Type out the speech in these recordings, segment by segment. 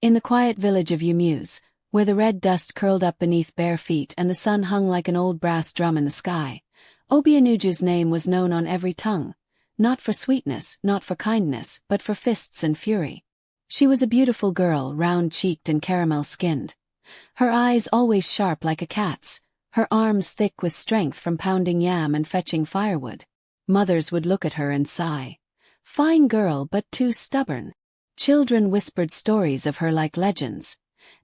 In the quiet village of Umuse, where the red dust curled up beneath bare feet and the sun hung like an old brass drum in the sky, Obianuju's name was known on every tongue, not for sweetness, not for kindness, but for fists and fury. She was a beautiful girl, round-cheeked and caramel-skinned. Her eyes always sharp like a cat's, her arms thick with strength from pounding yam and fetching firewood. Mothers would look at her and sigh. Fine girl, but too stubborn. Children whispered stories of her like legends,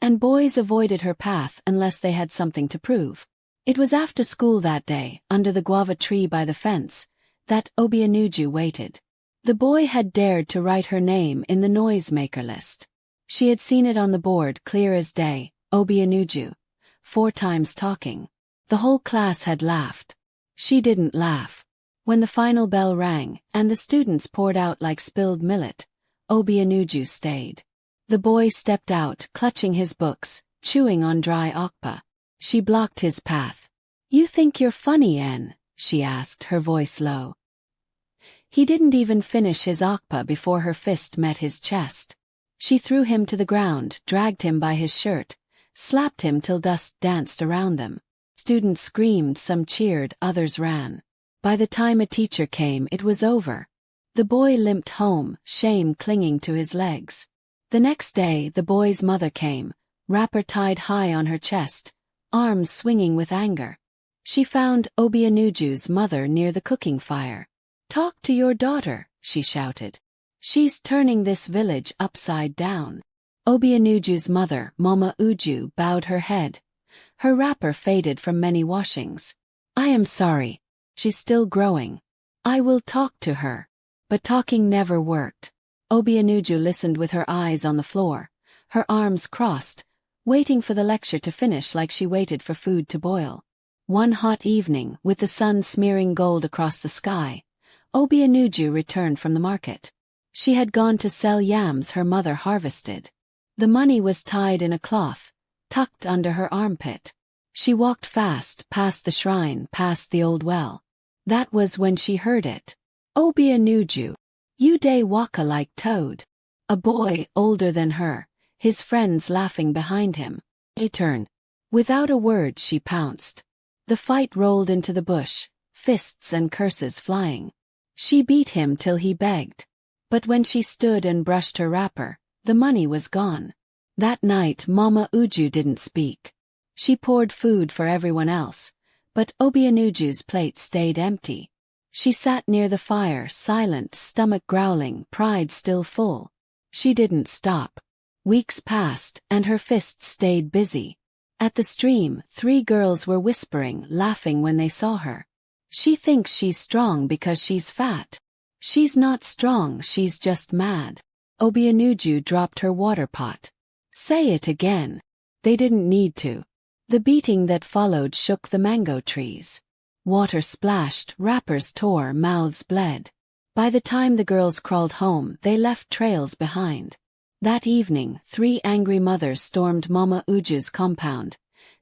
and boys avoided her path unless they had something to prove. It was after school that day, under the guava tree by the fence, that Obianuju waited. The boy had dared to write her name in the noisemaker list. She had seen it on the board clear as day, Obianuju, 4 times talking. The whole class had laughed. She didn't laugh. When the final bell rang, and the students poured out like spilled millet, Obianuju stayed. The boy stepped out, clutching his books, chewing on dry okpa. She blocked his path. "You think you're funny, N?" she asked, her voice low. He didn't even finish his okpa before her fist met his chest. She threw him to the ground, dragged him by his shirt, slapped him till dust danced around them. Students screamed, some cheered, others ran. By the time a teacher came, it was over. The boy limped home, shame clinging to his legs. The next day, the boy's mother came, wrapper tied high on her chest, arms swinging with anger. She found Obianuju's mother near the cooking fire. "Talk to your daughter," she shouted. "She's turning this village upside down." Obianuju's mother, Mama Uju, bowed her head. Her wrapper faded from many washings. "I am sorry. She's still growing. I will talk to her." But talking never worked. Obianuju listened with her eyes on the floor, her arms crossed, waiting for the lecture to finish like she waited for food to boil. One hot evening, with the sun smearing gold across the sky, Obianuju returned from the market. She had gone to sell yams her mother harvested. The money was tied in a cloth, tucked under her armpit. She walked fast, past the shrine, past the old well. That was when she heard it. "Obianuju, you dey waka like toad." A boy, older than her, his friends laughing behind him. He turned. Without a word she pounced. The fight rolled into the bush, fists and curses flying. She beat him till he begged. But when she stood and brushed her wrapper, the money was gone. That night Mama Uju didn't speak. She poured food for everyone else, but Obianuju's plate stayed empty. She sat near the fire, silent, stomach growling, pride still full. She didn't stop. Weeks passed, and her fists stayed busy. At the stream, 3 girls were whispering, laughing when they saw her. "She thinks she's strong because she's fat. She's not strong, she's just mad." Obianuju dropped her water pot. "Say it again." They didn't need to. The beating that followed shook the mango trees. Water splashed, wrappers tore, mouths bled. By the time the girls crawled home, they left trails behind. That evening, 3 angry mothers stormed Mama Uju's compound,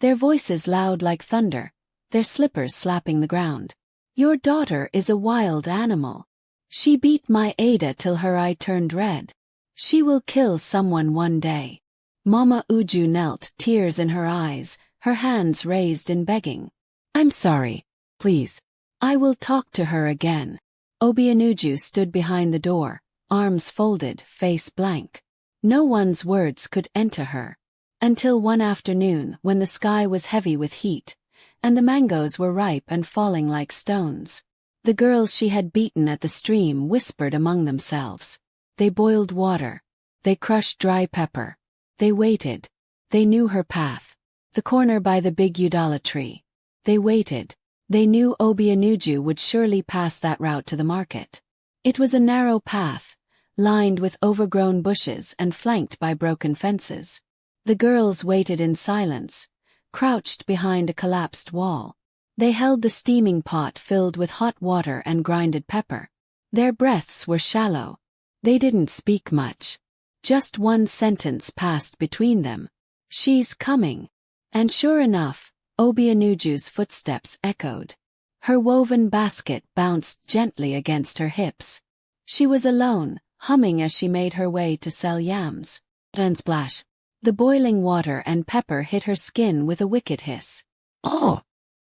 their voices loud like thunder, their slippers slapping the ground. "Your daughter is a wild animal. She beat my Ada till her eye turned red. She will kill someone one day." Mama Uju knelt, tears in her eyes, her hands raised in begging. "I'm sorry. Please. I will talk to her again." Obianuju stood behind the door, arms folded, face blank. No one's words could enter her. Until one afternoon, when the sky was heavy with heat, and the mangoes were ripe and falling like stones. The girls she had beaten at the stream whispered among themselves. They boiled water. They crushed dry pepper. They waited. They knew her path. The corner by the big udala tree. They waited. They knew Obianuju would surely pass that route to the market. It was a narrow path, lined with overgrown bushes and flanked by broken fences. The girls waited in silence, crouched behind a collapsed wall. They held the steaming pot filled with hot water and grinded pepper. Their breaths were shallow. They didn't speak much. Just one sentence passed between them. "She's coming." And sure enough, Obianuju's footsteps echoed. Her woven basket bounced gently against her hips. She was alone, humming as she made her way to sell yams. And splash. The boiling water and pepper hit her skin with a wicked hiss. Oh!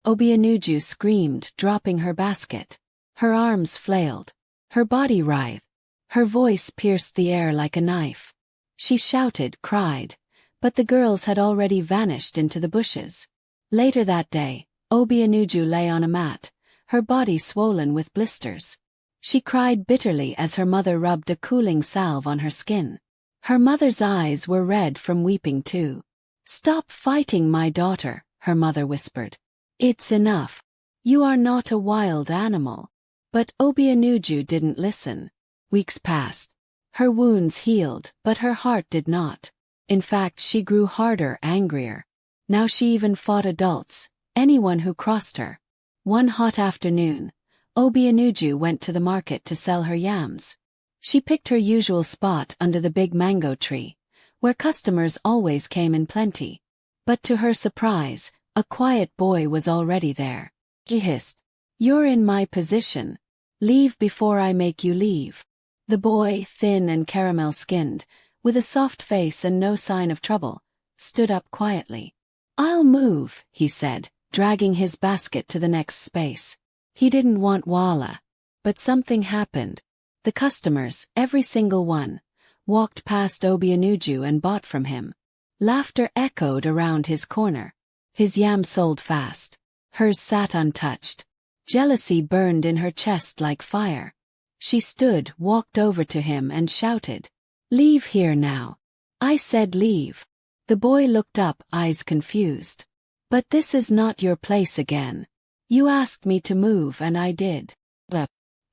Obianuju screamed, dropping her basket. Her arms flailed. Her body writhed. Her voice pierced the air like a knife. She shouted, cried, but the girls had already vanished into the bushes. Later that day, Obianuju lay on a mat, her body swollen with blisters. She cried bitterly as her mother rubbed a cooling salve on her skin. Her mother's eyes were red from weeping too. "Stop fighting, my daughter," her mother whispered. "It's enough. You are not a wild animal." But Obianuju didn't listen. Weeks passed. Her wounds healed, but her heart did not. In fact, she grew harder, angrier. Now she even fought adults, anyone who crossed her. One hot afternoon, Obianuju went to the market to sell her yams. She picked her usual spot under the big mango tree, where customers always came in plenty. But to her surprise, a quiet boy was already there. He hissed, "You're in my position. Leave before I make you leave." The boy, thin and caramel-skinned, with a soft face and no sign of trouble, stood up quietly. "I'll move," he said, dragging his basket to the next space. He didn't want walla. But something happened. The customers, every single one, walked past Obianuju and bought from him. Laughter echoed around his corner. His yam sold fast. Hers sat untouched. Jealousy burned in her chest like fire. She stood, walked over to him and shouted, "Leave here now. I said leave." The boy looked up, eyes confused. "But this is not your place again. You asked me to move and I did."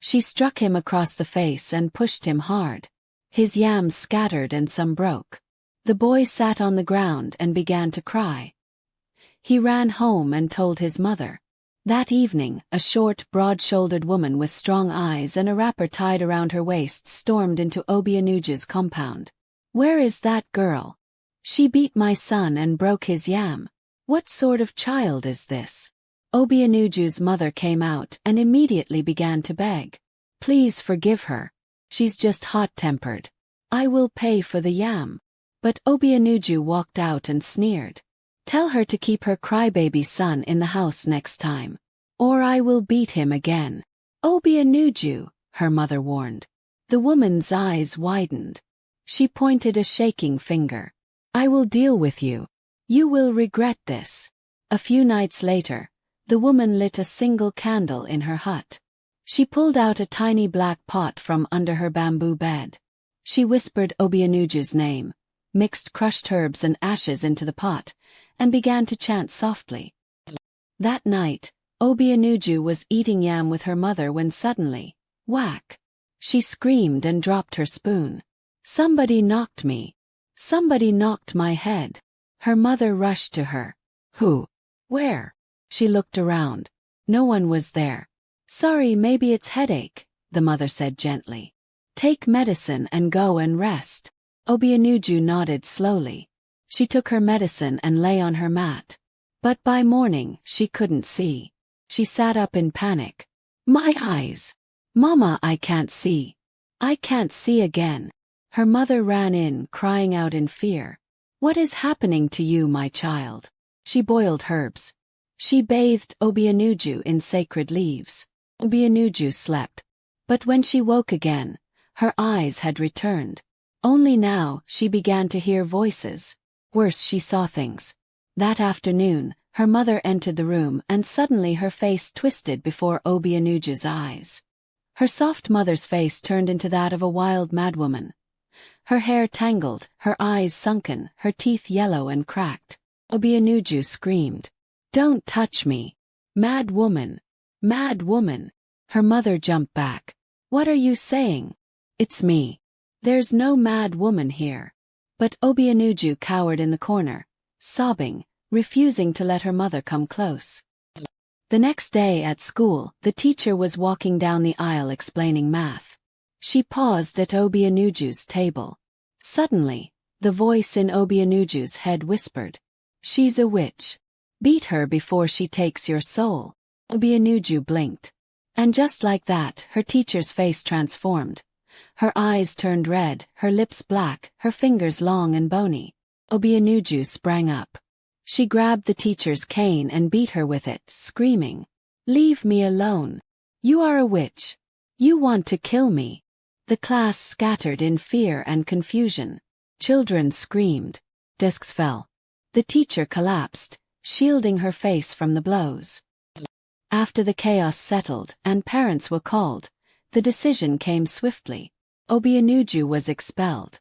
She struck him across the face and pushed him hard. His yams scattered and some broke. The boy sat on the ground and began to cry. He ran home and told his mother. That evening, a short, broad-shouldered woman with strong eyes and a wrapper tied around her waist stormed into Obianuju's compound. "Where is that girl? She beat my son and broke his yam. What sort of child is this?" Obianuju's mother came out and immediately began to beg. "Please forgive her. She's just hot-tempered. I will pay for the yam." But Obianuju walked out and sneered. "Tell her to keep her crybaby son in the house next time, or I will beat him again." "Obianuju," her mother warned. The woman's eyes widened. She pointed a shaking finger. "I will deal with you. You will regret this." A few nights later, the woman lit a single candle in her hut. She pulled out a tiny black pot from under her bamboo bed. She whispered Obianuju's name, mixed crushed herbs and ashes into the pot, and began to chant softly. That night, Obianuju was eating yam with her mother when suddenly, whack! She screamed and dropped her spoon. "Somebody knocked me. Somebody knocked my head." Her mother rushed to her. "Who? Where?" She looked around. No one was there. "Sorry, maybe it's headache," the mother said gently. "Take medicine and go and rest." Obianuju nodded slowly. She took her medicine and lay on her mat. But by morning, she couldn't see. She sat up in panic. "My eyes! Mama, I can't see. I can't see again." Her mother ran in, crying out in fear. "What is happening to you, my child?" She boiled herbs. She bathed Obianuju in sacred leaves. Obianuju slept. But when she woke again, her eyes had returned. Only now, she began to hear voices. Worse, she saw things. That afternoon, her mother entered the room and suddenly her face twisted before Obianuju's eyes. Her soft mother's face turned into that of a wild madwoman. Her hair tangled, her eyes sunken, her teeth yellow and cracked. Obianuju screamed, "Don't touch me! Mad woman! Mad woman!" Her mother jumped back. "What are you saying? It's me. There's no mad woman here." But Obianuju cowered in the corner, sobbing, refusing to let her mother come close. The next day at school, the teacher was walking down the aisle explaining math. She paused at Obianuju's table. Suddenly, the voice in Obianuju's head whispered, "She's a witch. Beat her before she takes your soul." Obianuju blinked. And just like that, her teacher's face transformed. Her eyes turned red, her lips black, her fingers long and bony. Obianuju sprang up. She grabbed the teacher's cane and beat her with it, screaming, "Leave me alone. You are a witch. You want to kill me." The class scattered in fear and confusion. Children screamed. Desks fell. The teacher collapsed, shielding her face from the blows. After the chaos settled and parents were called, the decision came swiftly. Obianuju was expelled.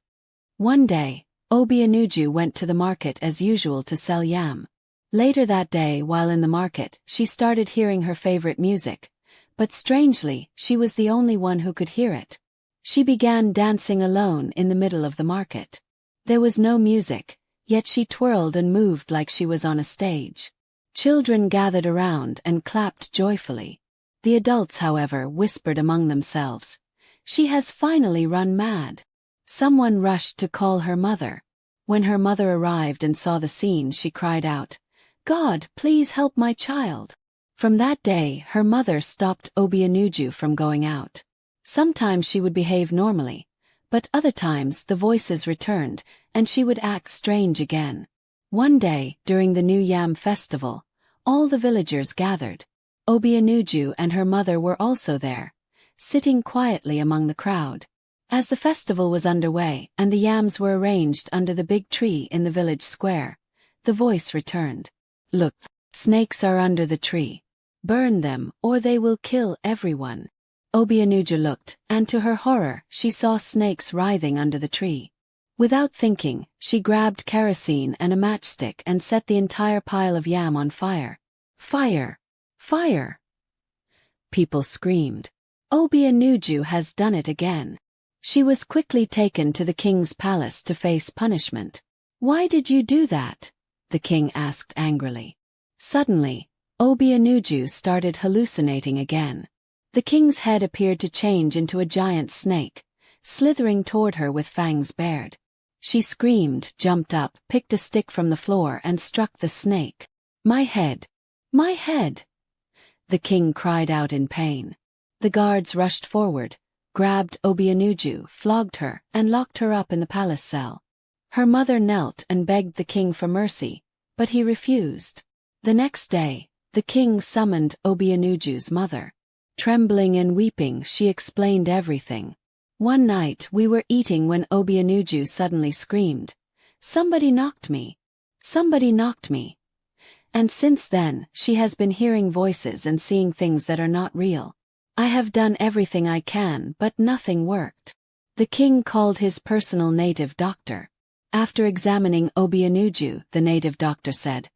One day, Obianuju went to the market as usual to sell yam. Later that day, while in the market, she started hearing her favorite music, but strangely, she was the only one who could hear it. She began dancing alone in the middle of the market. There was no music, yet she twirled and moved like she was on a stage. Children gathered around and clapped joyfully. The adults, however, whispered among themselves, "She has finally run mad." Someone rushed to call her mother. When her mother arrived and saw the scene, she cried out, "God, please help my child." From that day, her mother stopped Obianuju from going out. Sometimes she would behave normally, but other times the voices returned, and she would act strange again. One day, during the New Yam festival, all the villagers gathered. Obianuju and her mother were also there, sitting quietly among the crowd. As the festival was underway and the yams were arranged under the big tree in the village square, the voice returned. "Look, snakes are under the tree. Burn them, or they will kill everyone." Obianuju looked, and to her horror, she saw snakes writhing under the tree. Without thinking, she grabbed kerosene and a matchstick and set the entire pile of yam on fire. "Fire! Fire!" People screamed. "Obianuju has done it again." She was quickly taken to the king's palace to face punishment. "Why did you do that?" the king asked angrily. Suddenly, Obianuju started hallucinating again. The king's head appeared to change into a giant snake, slithering toward her with fangs bared. She screamed, jumped up, picked a stick from the floor and struck the snake. "My head! My head!" the king cried out in pain. The guards rushed forward, grabbed Obianuju, flogged her, and locked her up in the palace cell. Her mother knelt and begged the king for mercy, but he refused. The next day, the king summoned Obianuju's mother. Trembling and weeping, she explained everything. "One night we were eating when Obianuju suddenly screamed, 'Somebody knocked me! Somebody knocked me!' And since then, she has been hearing voices and seeing things that are not real. I have done everything I can, but nothing worked." The king called his personal native doctor. After examining Obianuju, the native doctor said,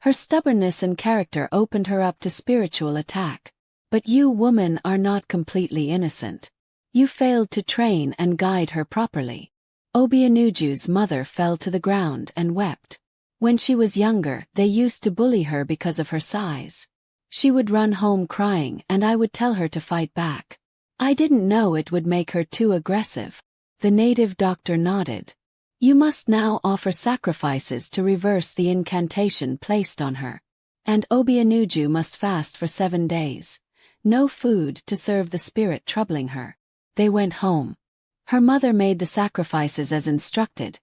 "Her stubbornness and character opened her up to spiritual attack. But you women are not completely innocent. You failed to train and guide her properly." Obianuju's mother fell to the ground and wept. When she was younger, they used to bully her because of her size. She would run home crying and I would tell her to fight back. I didn't know it would make her too aggressive. The native doctor nodded. "You must now offer sacrifices to reverse the incantation placed on her. And Obianuju must fast for 7 days. No food to serve the spirit troubling her." They went home. Her mother made the sacrifices as instructed,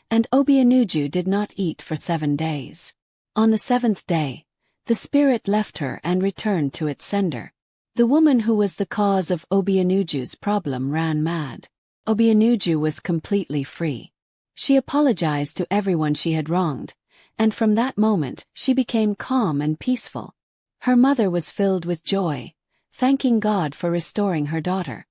and Obianuju did not eat for 7 days. On the 7th day, the spirit left her and returned to its sender. The woman who was the cause of Obianuju's problem ran mad. Obianuju was completely free. She apologized to everyone she had wronged, and from that moment she became calm and peaceful. Her mother was filled with joy, thanking God for restoring her daughter.